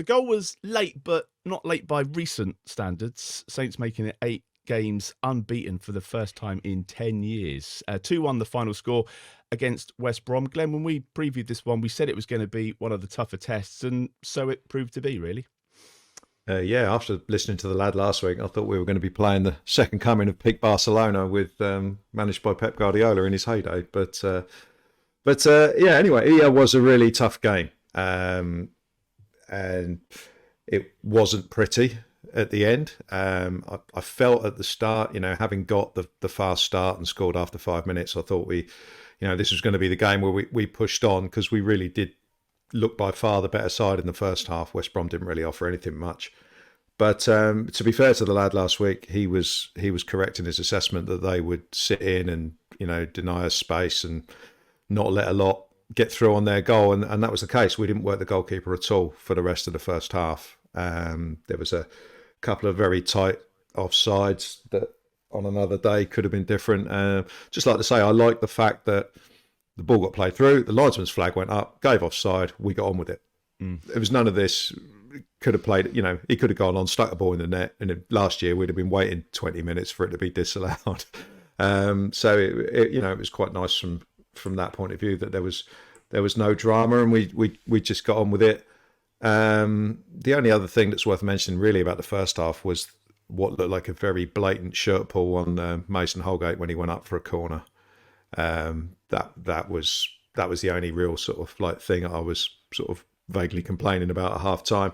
The goal was late, but not late by recent standards. Saints making it 8 games unbeaten for the first time in 10 years. 2-1 the final score against West Brom. Glen, when we previewed this one, we said it was going to be one of the tougher tests, and so it proved to be, really. Yeah, after listening to the lad last week, I thought we were going to be playing the second coming of peak Barcelona with managed by Pep Guardiola in his heyday. But yeah, anyway, it was a really tough game. And it wasn't pretty at the end. I felt at the start, having got the fast start and scored after 5 minutes, I thought this was going to be the game where we pushed on, because we really did look by far the better side in the first half. West Brom didn't really offer anything much. But to be fair to the lad last week, he was correct in his assessment that they would sit in and deny us space and not let a lot get through on their goal, and that was the case. We didn't work the goalkeeper at all for the rest of the first half. There was a couple of very tight offsides that on another day could have been different. Just like to say, I like the fact that the ball got played through, the linesman's flag went up, gave offside, we got on with it. There was none of this. Could have played, he could have gone on, stuck the ball in the net, and last year we'd have been waiting 20 minutes for it to be disallowed. So it was quite nice from that point of view that there was no drama, and we just got on with it. The only other thing that's worth mentioning really about the first half was what looked like a very blatant shirt pull on Mason Holgate when he went up for a corner. That was the only real sort of like thing I was sort of vaguely complaining about at half time.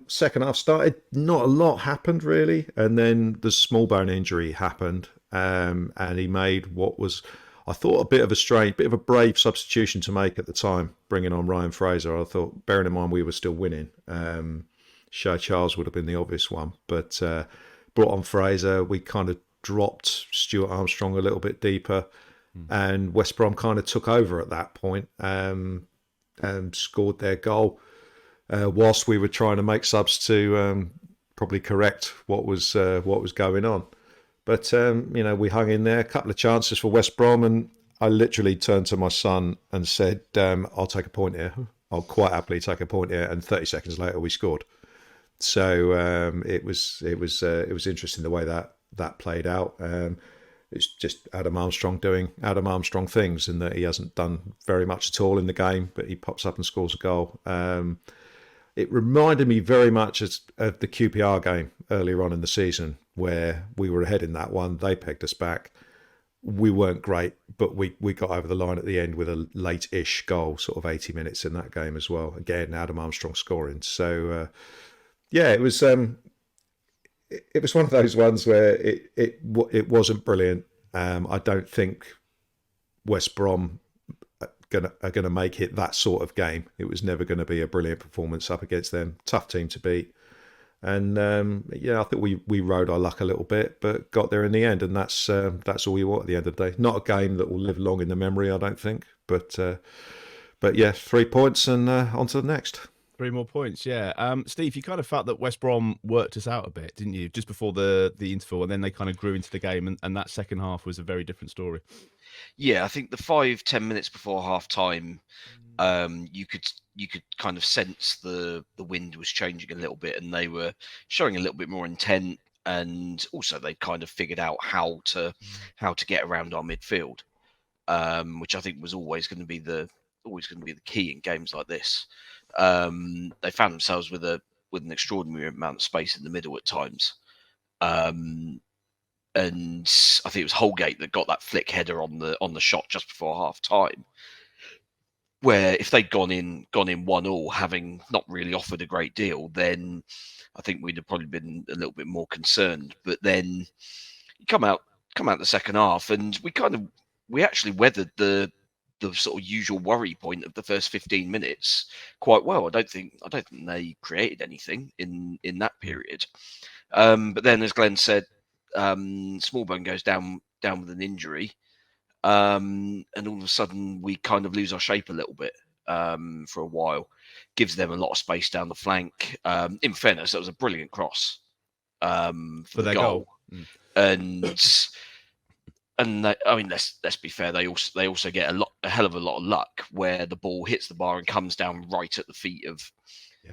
Second half started, not a lot happened really, and then the small bone injury happened, and he made what was, I thought, a bit of a brave substitution to make at the time, bringing on Ryan Fraser. I thought, bearing in mind we were still winning, Shea Charles would have been the obvious one, but brought on Fraser. We kind of dropped Stuart Armstrong a little bit deeper, and West Brom kind of took over at that point, and scored their goal, whilst we were trying to make subs to probably correct what was going on. But, we hung in there, a couple of chances for West Brom, and I literally turned to my son and said, I'll take a point here. I'll quite happily take a point here. And 30 seconds later, we scored. So it was interesting the way that played out. It's just Adam Armstrong doing Adam Armstrong things, in that he hasn't done very much at all in the game, but he pops up and scores a goal. It reminded me very much of the QPR game earlier on in the season, where we were ahead in that one. They pegged us back. We weren't great, but we got over the line at the end with a late-ish goal, sort of 80 minutes in that game as well. Again, Adam Armstrong scoring. So, it was one of those ones where it wasn't brilliant. I don't think West Brom are going to make it that sort of game. It was never going to be a brilliant performance up against them. Tough team to beat. And I think we rode our luck a little bit, but got there in the end, and that's all you want at the end of the day. Not a game that will live long in the memory, I don't think. But yeah, 3 points and on to the next. 3 more points, yeah. Steve, you kind of felt that West Brom worked us out a bit, didn't you? Just before the interval, and then they kind of grew into the game, and that second half was a very different story. Yeah, I think the 5-10 minutes before half time, you could kind of sense the wind was changing a little bit, and they were showing a little bit more intent, and also they kind of figured out how to get around our midfield, which I think was always going to be the key in games like this. They found themselves with an extraordinary amount of space in the middle at times. And I think it was Holgate that got that flick header on the shot just before half time, where if they'd gone in 1-1, having not really offered a great deal, then I think we'd have probably been a little bit more concerned. But then you come out the second half, and we actually weathered the sort of usual worry point of the first 15 minutes quite well. I don't think they created anything in that period. But then, as Glenn said, Smallbone goes down with an injury, and all of a sudden we kind of lose our shape a little bit for a while. Gives them a lot of space down the flank. In fairness, that was a brilliant cross for the goal. And they, I mean, let's be fair. They also get a hell of a lot of luck where the ball hits the bar and comes down right at the feet of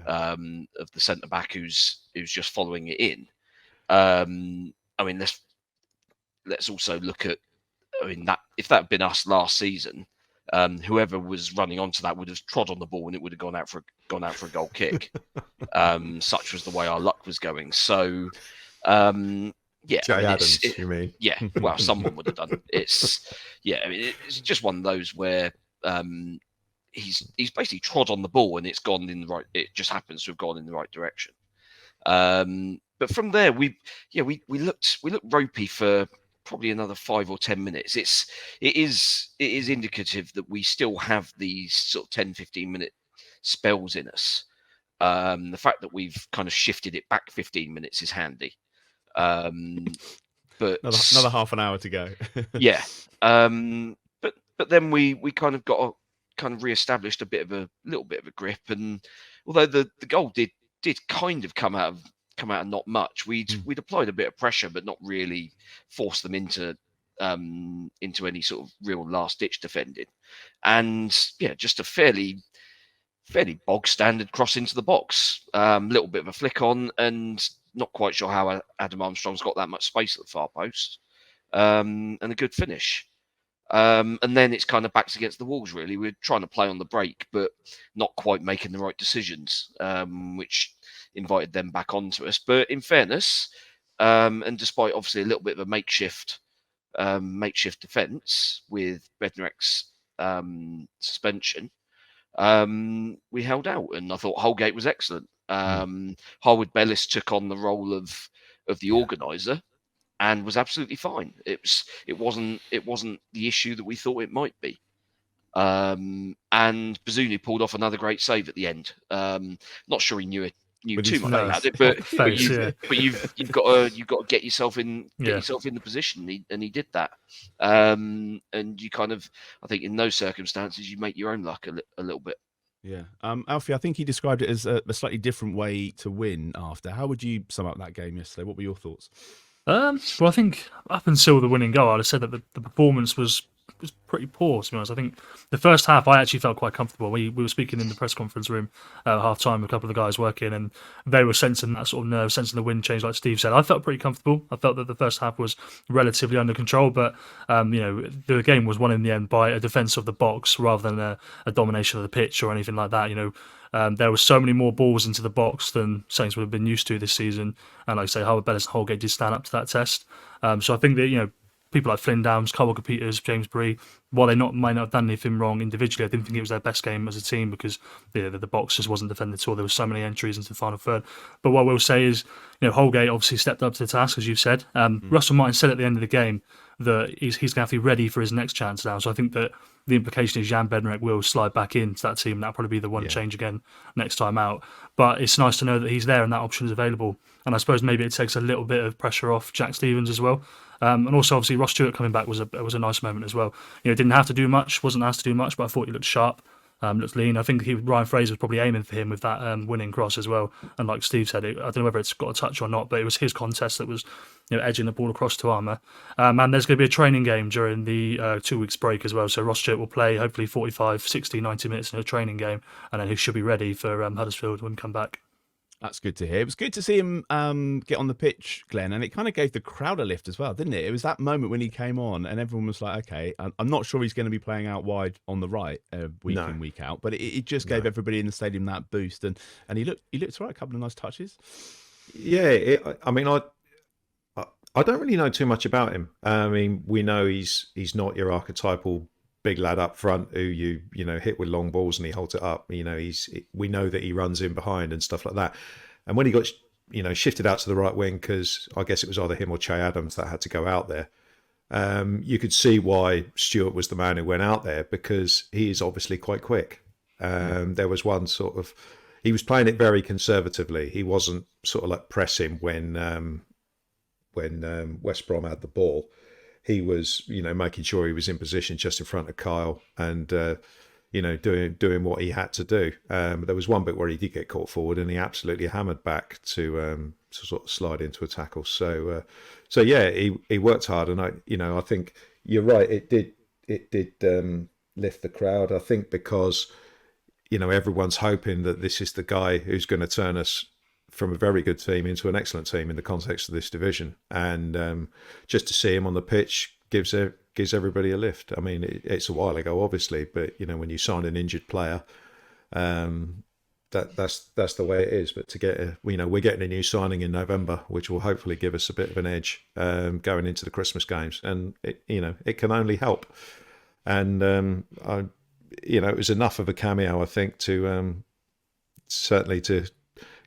of the centre back who's just following it in. I mean, let's also look at. I mean, that if that had been us last season, whoever was running onto that would have trod on the ball and it would have gone out for a goal kick. Such was the way our luck was going. So, yeah, Jay I mean, Adams, you mean? Yeah, well, someone would have done it. It's I mean, it's just one of those where he's basically trod on the ball and it's gone in the right. It just happens to have gone in the right direction. But from there, we looked ropey for probably another 5 or 10 minutes. It is indicative that we still have these sort of 10-15 minute spells in us. The fact that we've kind of shifted it back 15 minutes is handy. But another half an hour to go. Yeah. But then we kind of got re-established a little bit of a grip, and although the goal did kind of come out of not much, we'd applied a bit of pressure, but not really forced them into any sort of real last ditch defending, and yeah, just a fairly bog standard cross into the box, little bit of a flick on, and not quite sure how Adam Armstrong's got that much space at the far post, and a good finish. And then it's kind of backs against the walls, really. We're trying to play on the break, but not quite making the right decisions, which invited them back onto us. But in fairness, and despite obviously a little bit of a makeshift defence with Bednarek's suspension, we held out, and I thought Holgate was excellent. Harwood Bellis took on the role of the organiser and was absolutely fine. It wasn't the issue that we thought it might be. And Bazunu pulled off another great save at the end. Not sure he knew too much about it, but you've got to get yourself in the position, and he did that. And you kind of, I think, in those circumstances, you make your own luck a little bit. Yeah. Alfie, I think he described it as a slightly different way to win after. How would you sum up that game yesterday? What were your thoughts? Well, I think up until the winning goal, I'd have said that the performance was pretty poor, to be honest. I think the first half, I actually felt quite comfortable. We were speaking in the press conference room at half time with a couple of the guys working, and they were sensing that sort of nerve, sensing the wind change, like Steve said. I felt pretty comfortable. I felt that the first half was relatively under control, but the game was won in the end by a defence of the box rather than a domination of the pitch or anything like that. There were so many more balls into the box than Saints would have been used to this season, and like I say, Harwood Bellis and Holgate did stand up to that test. So I think that people like Flynn Downs, Carl Walker-Peters, James Bree, while they might not have done anything wrong individually, I didn't think it was their best game as a team because the box just wasn't defended at all. There were so many entries into the final third. But what I will say is, Holgate obviously stepped up to the task, as you've said. Russell Martin said at the end of the game that he's going to have to be ready for his next chance now. So I think that the implication is Jan Bednarek will slide back into that team. That'll probably be the one change again next time out. But it's nice to know that he's there and that option is available. And I suppose maybe it takes a little bit of pressure off Jack Stevens as well. And also, obviously, Ross Stewart coming back was a nice moment as well. Didn't have to do much, wasn't asked to do much, but I thought he looked sharp, looked lean. I think Ryan Fraser was probably aiming for him with that winning cross as well. And like Steve said, I don't know whether it's got a touch or not, but it was his contest that was edging the ball across to Armour. And there's going to be a training game during the 2 weeks break as well. So Ross Stewart will play hopefully 45, 60, 90 minutes in a training game, and then he should be ready for Huddersfield when we come back. That's good to hear. It was good to see him get on the pitch, Glenn, and it kind of gave the crowd a lift as well, didn't it? It was that moment when he came on and everyone was like, okay, I'm not sure he's going to be playing out wide on the right week in, week out, but it just gave everybody in the stadium that boost, and he looked all right, a couple of nice touches. Yeah, I don't really know too much about him. I mean, we know he's not your archetypal big lad up front who you hit with long balls and he holds it up. We know that he runs in behind and stuff like that. And when he got shifted out to the right wing, because I guess it was either him or Che Adams that had to go out there, you could see why Stewart was the man who went out there, because he is obviously quite quick. There was one he was playing it very conservatively. He wasn't sort of like pressing when West Brom had the ball. He was, making sure he was in position just in front of Kyle and, doing what he had to do. There was one bit where he did get caught forward and he absolutely hammered back to sort of slide into a tackle. So yeah, he worked I think you're right. It did lift the crowd. I think because, everyone's hoping that this is the guy who's going to turn us from a very good team into an excellent team in the context of this division. And just to see him on the pitch gives everybody a lift. I mean, it's a while ago, obviously, but when you sign an injured player, that's the way it is. But to get we're getting a new signing in November, which will hopefully give us a bit of an edge going into the Christmas games, and it can only help. And it was enough of a cameo, I think, to certainly to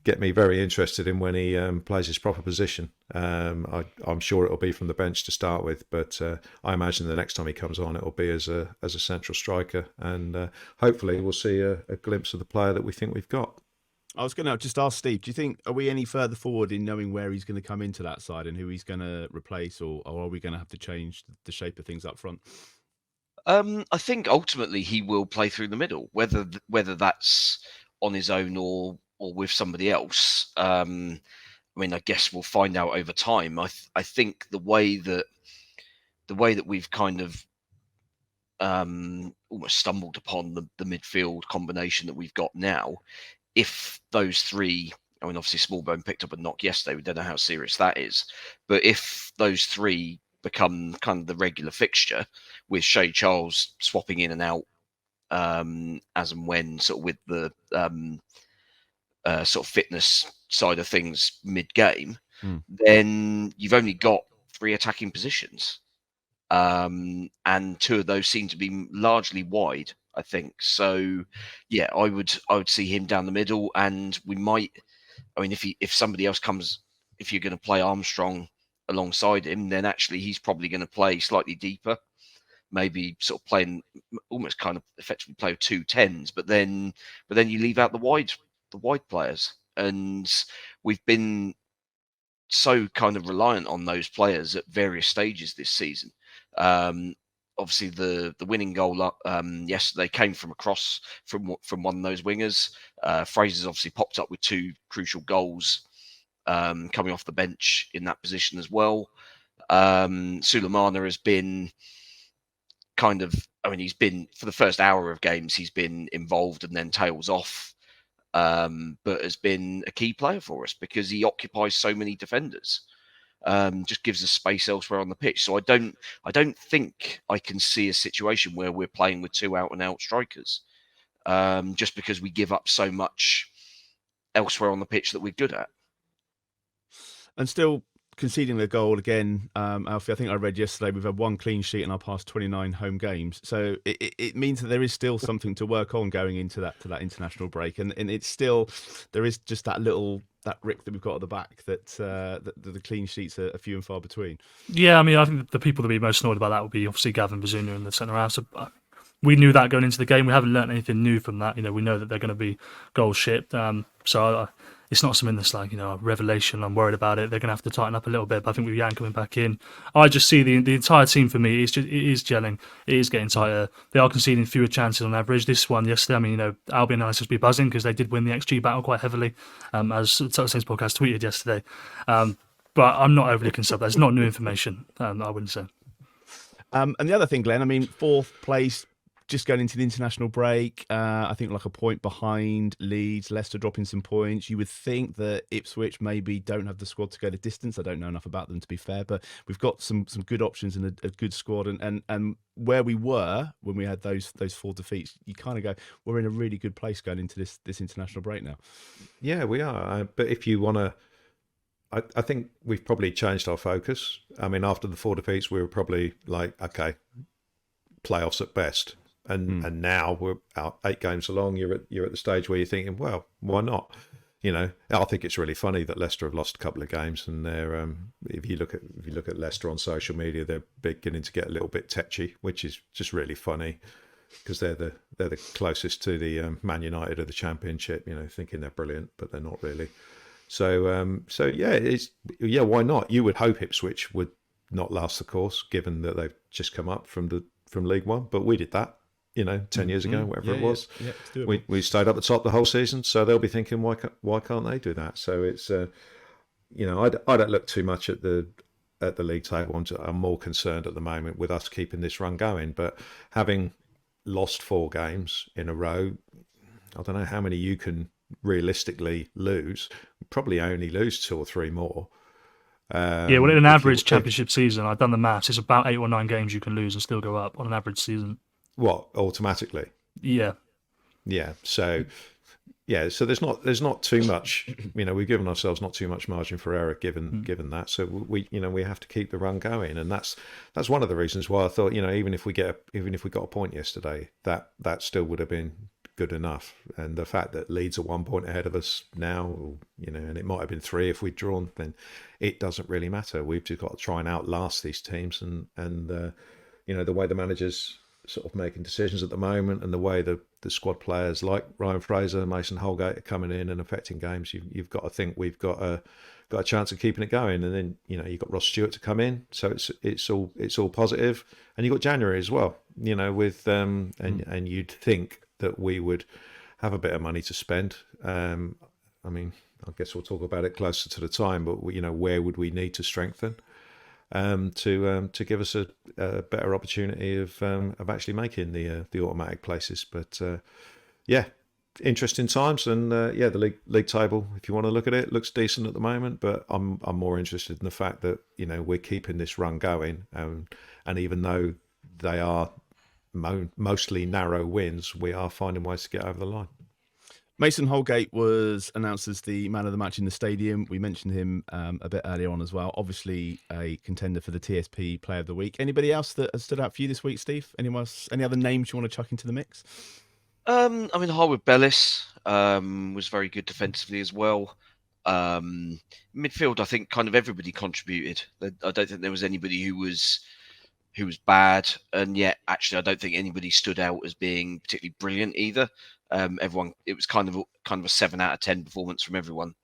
get me very interested in when he plays his proper position. I'm sure it'll be from the bench to start with, but I imagine the next time he comes on, it'll be as a central striker, and hopefully we'll see a glimpse of the player that we think we've got. I was going to just ask Steve, do you think, are we any further forward in knowing where he's going to come into that side and who he's going to replace, or are we going to have to change the shape of things up front? I think ultimately he will play through the middle, whether that's on his own or with somebody else. I mean, I guess we'll find out over time. I think the way that we've kind of almost stumbled upon the midfield combination that we've got now, if those three, I mean, obviously Smallbone picked up a knock yesterday, we don't know how serious that is, but if those three become kind of the regular fixture, with Shay Charles swapping in and out as and when, sort of with the sort of fitness side of things mid-game, then you've only got 3 attacking positions. And 2 of those seem to be largely wide, I think. So, yeah, I would see him down the middle, and we might, I mean, if somebody else comes, if you're going to play Armstrong alongside him, then actually he's probably going to play slightly deeper, maybe sort of playing almost kind of effectively play with 2 10s, but then you leave out the wide players, and we've been so kind of reliant on those players at various stages this season. Obviously, the winning goal yesterday came from a cross from one of those wingers. Fraser's obviously popped up with 2 crucial goals coming off the bench in that position as well. Sulemana has been kind of, I mean, he's been, for the first hour of games, he's been involved and then tails off, but has been a key player for us because he occupies so many defenders. Just gives us space elsewhere on the pitch. So I don't think I can see a situation where we're playing with 2 out and out strikers, just because we give up so much elsewhere on the pitch that we're good at. And still conceding the goal again, Alfie, I think I read yesterday we've had 1 clean sheet in our past 29 home games. So it means that there is still something to work on going into that international break, and it's still, there is just that rick that we've got at the back that the clean sheets are few and far between. Yeah, I mean, I think the people that would be most annoyed about that would be obviously Gavin Bazunu in the centre half. So we knew that going into the game. We haven't learnt anything new from that. We know that they're going to be goal shipped. So it's not something that's like, a revelation. I'm worried about it. They're going to have to tighten up a little bit. But I think with Jan coming back in, I just see the entire team for me. It is gelling. It is getting tighter. They are conceding fewer chances on average. This one yesterday, I mean, Albion and I supposed to be buzzing because they did win the XG battle quite heavily, as Saints Podcast tweeted yesterday. But I'm not overly concerned. That's not new information. I wouldn't say. And the other thing, Glenn, I mean, 4th place, just going into the international break, I think like a point behind Leeds, Leicester dropping some points. You would think that Ipswich maybe don't have the squad to go the distance. I don't know enough about them, to be fair, but we've got some good options and a good squad. And where we were when we had those 4 defeats, you kind of go, we're in a really good place going into this international break now. Yeah, we are. But if you want to, I think we've probably changed our focus. I mean, after the 4 defeats, we were probably like, okay, playoffs at best. And now we're out 8 games along. You're at the stage where you're thinking, well, why not? I think it's really funny that Leicester have lost a couple of games, and they're if you look at Leicester on social media, they're beginning to get a little bit tetchy, which is just really funny because they're the closest to the Man United of the Championship. Thinking they're brilliant, but they're not really. So yeah, why not? You would hope Ipswich would not last the course, given that they've just come up from League One, but we did that. 10 years ago, whatever it was. Yeah, we stayed up the top the whole season, so they'll be thinking, why can't they do that? So it's, I don't look too much at the league table. I'm more concerned at the moment with us keeping this run going. But having lost 4 games in a row, I don't know how many you can realistically lose. Probably only lose 2 or 3 more. Yeah, well, in an If you average championship season, I've done the maths. It's about 8 or 9 games you can lose and still go up on an average season. what automatically? Yeah, Yeah. So so there's not too much. We've given ourselves not too much margin for error given that. So we have to keep the run going, and that's one of the reasons why I thought even if we got a point yesterday, that still would have been good enough. And the fact that Leeds are 1 point ahead of us now, and it might have been 3 if we'd drawn, then it doesn't really matter. We've just got to try and outlast these teams, and the way the managers sort of making decisions at the moment, and the way the squad players like Ryan Fraser, Mason Holgate are coming in and affecting games, you've got to think we've got a chance of keeping it going. And then you've got Ross Stewart to come in, so it's all positive. And you've got January as well, with and you'd think that we would have a bit of money to spend. I guess we'll talk about it closer to the time, but where would we need to strengthen to give us a better opportunity of actually making the automatic places. But interesting times, and the league table, if you want to look at it, looks decent at the moment. But I'm more interested in the fact that we're keeping this run going, and even though they are mostly narrow wins, we are finding ways to get over the line. Mason Holgate was announced as the man of the match in the stadium. We mentioned him a bit earlier on as well. Obviously, a contender for the TSP Player of the Week. Anybody else that has stood out for you this week, Steve? Anyone else? Any other names you want to chuck into the mix? Harwood-Bellis was very good defensively as well. Midfield, I think kind of everybody contributed. I don't think there was anybody who was bad, and yet actually I don't think anybody stood out as being particularly brilliant either. Everyone, it was kind of a 7 out of 10 performance from everyone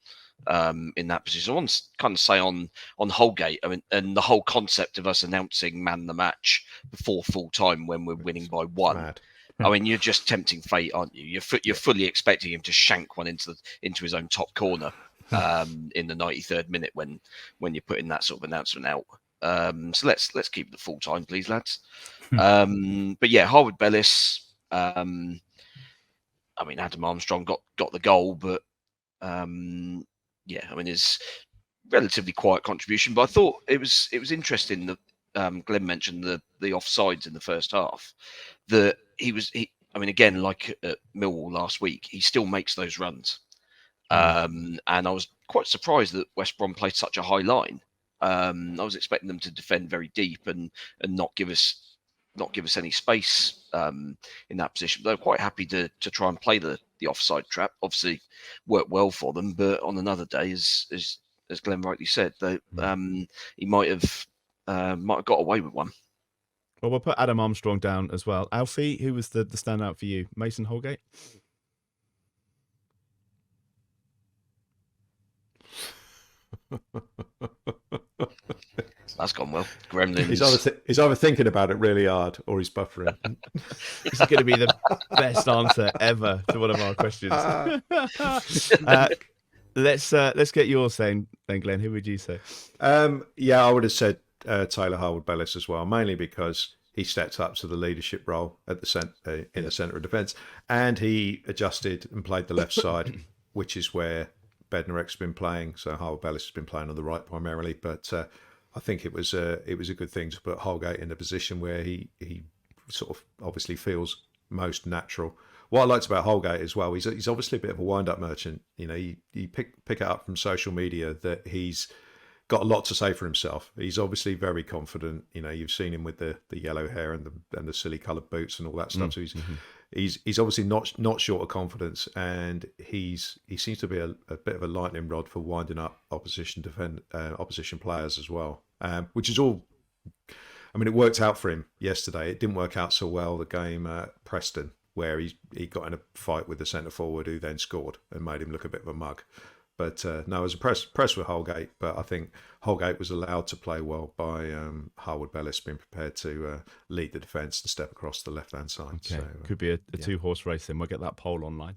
in that position. I want to kind of say on Holgate, and the whole concept of us announcing man the match before full time when we're winning by 1. You're just tempting fate, aren't you? You're fully expecting him to shank one into his own top corner in the 93rd minute when you're putting that sort of announcement out. So let's keep the full time, please, lads. But yeah, Harwood-Bellis. Adam Armstrong got the goal, but his relatively quiet contribution. But I thought it was interesting that Glen mentioned the offsides in the first half. That again, like at Millwall last week, he still makes those runs. And I was quite surprised that West Brom played such a high line. I was expecting them to defend very deep and not give us any space in that position. But they're quite happy to try and play the offside trap. Obviously, worked well for them, but on another day, as Glenn rightly said, he might have got away with one. Well, we'll put Adam Armstrong down as well. Alfie, who was the standout for you? Mason Holgate? That's gone well. Gremlins. He's either thinking about it really hard or he's buffering. This is going to be the best answer ever to one of our questions. Let's get yours then, Glenn. Who would you say? I would have said Taylor Harwood-Bellis as well, mainly because he stepped up to the leadership role at the in the centre of defence, and he adjusted and played the left side, which is where Bednarek's been playing. So Harwood-Bellis has been playing on the right primarily, but I think it was a good thing to put Holgate in a position where he sort of obviously feels most natural. What I liked about Holgate as well, he's obviously a bit of a wind-up merchant. You pick it up from social media that he's got a lot to say for himself. He's obviously very confident. You've seen him with the yellow hair and the silly coloured boots and all that stuff. So he's obviously not short of confidence, and he seems to be a bit of a lightning rod for winding up opposition players as well. Which is all. It worked out for him yesterday. It didn't work out so well the game at Preston, where he got in a fight with the centre forward who then scored and made him look a bit of a mug. But no, I was impressed with Holgate, but I think Holgate was allowed to play well by Harwood-Bellis being prepared to lead the defence and step across the left-hand side. Okay. So, could be a two-horse race then. We'll get that poll online.